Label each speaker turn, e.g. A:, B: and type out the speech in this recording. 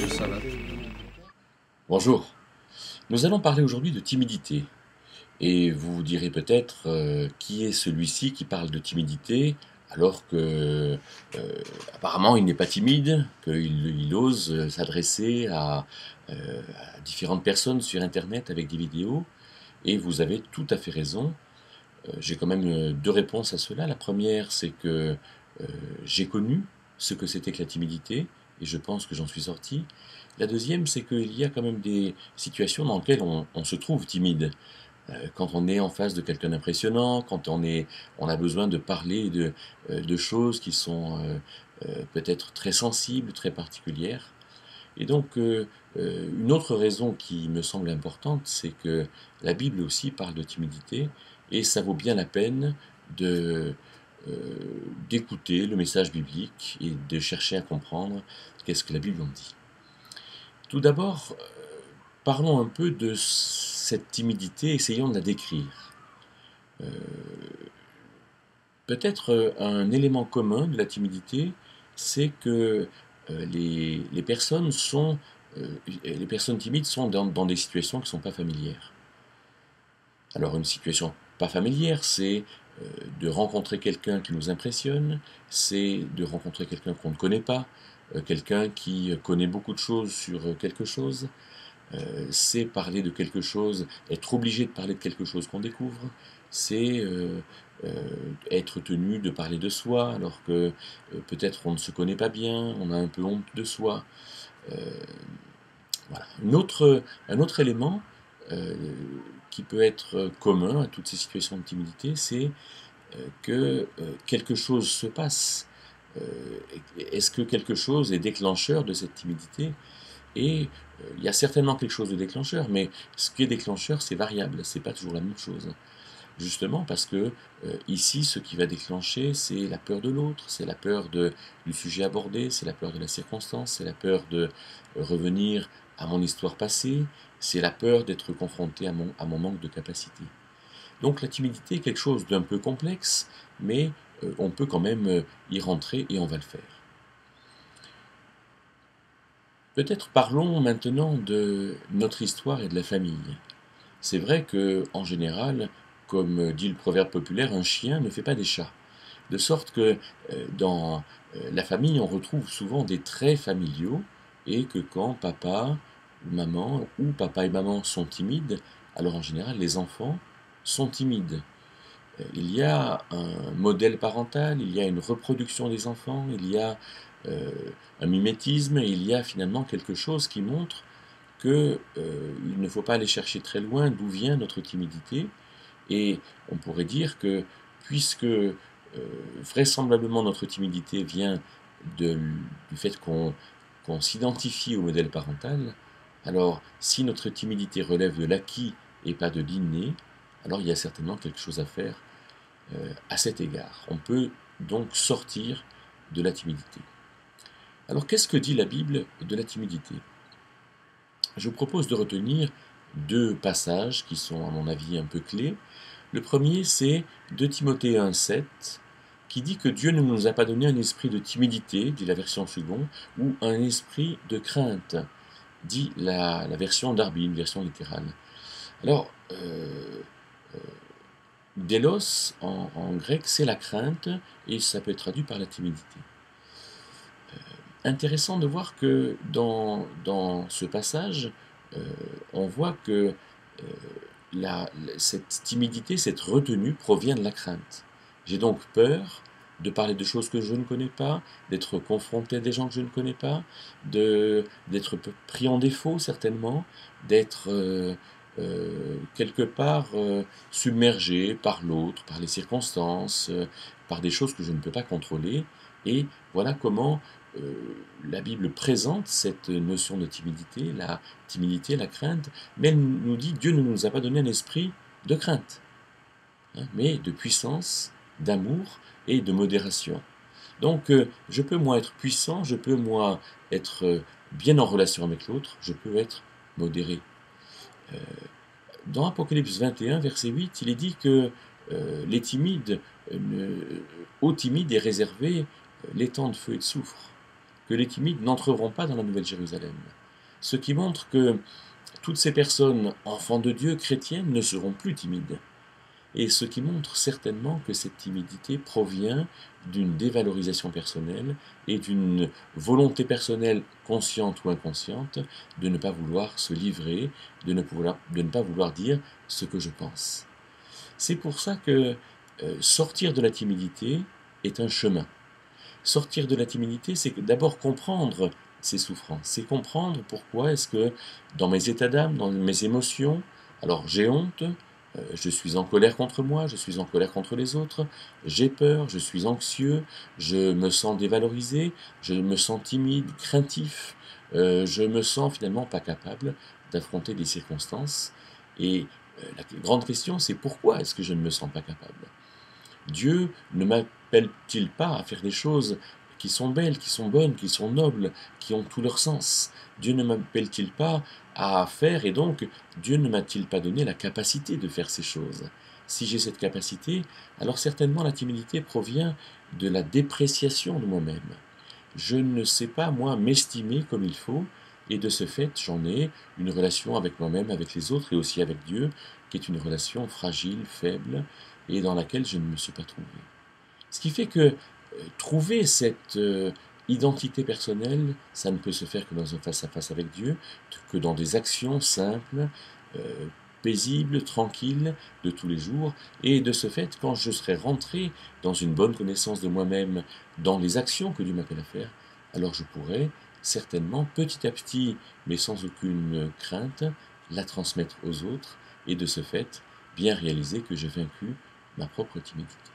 A: Ça va.
B: Bonjour, nous allons parler aujourd'hui de timidité. Et vous vous direz peut-être qui est celui-ci qui parle de timidité alors que apparemment il n'est pas timide, qu'il ose s'adresser à différentes personnes sur Internet avec des vidéos. Et vous avez tout à fait raison. J'ai quand même deux réponses à cela. La première, c'est que euh, j'ai connu ce que c'était que la timidité et je pense que j'en suis sorti. La deuxième, c'est qu'il y a quand même des situations dans lesquelles on se trouve timide. Quand on est en face de quelqu'un d'impressionnant, quand on a besoin de parler de choses qui sont peut-être très sensibles, très particulières. Et donc, une autre raison qui me semble importante, c'est que la Bible aussi parle de timidité, et ça vaut bien la peine de, euh, d'écouter le message biblique et de chercher à comprendre qu'est-ce que la Bible en dit. Tout d'abord, parlons un peu de cette timidité, essayons de la décrire. Euh, Peut-être un élément commun de la timidité, c'est que les personnes les personnes timides sont dans des situations qui ne sont pas familières. Alors une situation pas familière, c'est de rencontrer quelqu'un qui nous impressionne, c'est de rencontrer quelqu'un qu'on ne connaît pas, quelqu'un qui connaît beaucoup de choses sur quelque chose, c'est parler de quelque chose, être obligé de parler de quelque chose qu'on découvre, c'est être tenu de parler de soi alors que peut-être on ne se connaît pas bien, on a un peu honte de soi. Euh, voilà. Un autre élément euh, qui peut être commun à toutes ces situations de timidité, c'est que quelque chose se passe. Est-ce que quelque chose est déclencheur de cette timidité? Et il y a certainement quelque chose de déclencheur, mais ce qui est déclencheur, c'est variable, c'est pas toujours la même chose. Justement parce que ici, ce qui va déclencher, c'est la peur de l'autre, c'est la peur du sujet abordé, c'est la peur de la circonstance, c'est la peur de revenir à mon histoire passée, c'est la peur d'être confronté à mon manque de capacité. Donc la timidité est quelque chose d'un peu complexe, mais on peut quand même y rentrer et on va le faire. Peut-être parlons maintenant de notre histoire et de la famille. C'est vrai que, en général, comme dit le proverbe populaire, un chien ne fait pas des chats. De sorte que dans la famille, on retrouve souvent des traits familiaux et que quand papa et maman sont timides, alors en général, les enfants sont timides. Il y a un modèle parental, il y a une reproduction des enfants, il y a euh, un mimétisme, et il y a finalement quelque chose qui montre que il ne faut pas aller chercher très loin d'où vient notre timidité. Et on pourrait dire que puisque vraisemblablement notre timidité vient du fait qu'on s'identifie au modèle parental, alors si notre timidité relève de l'acquis et pas de l'inné, alors il y a certainement quelque chose à faire à cet égard. On peut donc sortir de la timidité. Alors qu'est-ce que dit la Bible de la timidité? Je vous propose de retenir deux passages qui sont à mon avis un peu clés. Le premier, c'est 2 Timothée 1,7 qui dit que Dieu ne nous a pas donné un esprit de timidité, dit la version seconde, ou un esprit de crainte, dit la version Darby, une version littérale. Alors, délos en grec, c'est la crainte, et ça peut être traduit par la timidité. Intéressant de voir que dans ce passage, euh, on voit que cette timidité, cette retenue provient de la crainte. J'ai donc peur de parler de choses que je ne connais pas, d'être confronté à des gens que je ne connais pas, d'être pris en défaut certainement, d'être quelque part submergé par l'autre, par les circonstances, par des choses que je ne peux pas contrôler. Et voilà comment euh, la Bible présente cette notion de timidité, la crainte, mais elle nous dit Dieu ne nous a pas donné un esprit de crainte, hein, mais de puissance, d'amour et de modération. Donc je peux moi être puissant, je peux moi être bien en relation avec l'autre, je peux être modéré. Dans Apocalypse 21, verset 8, il est dit que les timides, aux timides est réservé l'étang de feu et de soufre. que les timides n'entreront pas dans la Nouvelle Jérusalem. Ce qui montre que toutes ces personnes, enfants de Dieu, chrétiennes, ne seront plus timides. Et ce qui montre certainement que cette timidité provient d'une dévalorisation personnelle et d'une volonté personnelle consciente ou inconsciente de ne pas vouloir se livrer, de ne pas vouloir dire ce que je pense. C'est pour ça que sortir de la timidité est un chemin. Sortir de la timidité, c'est d'abord comprendre ses souffrances, c'est comprendre pourquoi est-ce que dans mes états d'âme, dans mes émotions, alors j'ai honte, je suis en colère contre moi, je suis en colère contre les autres, j'ai peur, je suis anxieux, je me sens dévalorisé, je me sens timide, craintif, je me sens finalement pas capable d'affronter des circonstances. Et la grande question, c'est pourquoi est-ce que je ne me sens pas capable? Dieu ne m'appelle-t-il pas à faire des choses qui sont belles, qui sont bonnes, qui sont nobles, qui ont tout leur sens? Dieu ne m'appelle-t-il pas à faire, et donc Dieu ne m'a-t-il pas donné la capacité de faire ces choses? Si j'ai cette capacité, alors certainement la timidité provient de la dépréciation de moi-même. Je ne sais pas, moi, m'estimer comme il faut, et de ce fait, j'en ai une relation avec moi-même, avec les autres et aussi avec Dieu, qui est une relation fragile, faible, et dans laquelle je ne me suis pas trouvé. Ce qui fait que trouver cette identité personnelle, ça ne peut se faire que dans un face-à-face avec Dieu, que dans des actions simples, euh, paisibles, tranquilles, de tous les jours. Et de ce fait, quand je serai rentré dans une bonne connaissance de moi-même, dans les actions que Dieu m'appelle à faire, alors je pourrai certainement, petit à petit, mais sans aucune crainte, la transmettre aux autres, et de ce fait, bien réaliser que j'ai vaincu ma propre timidité.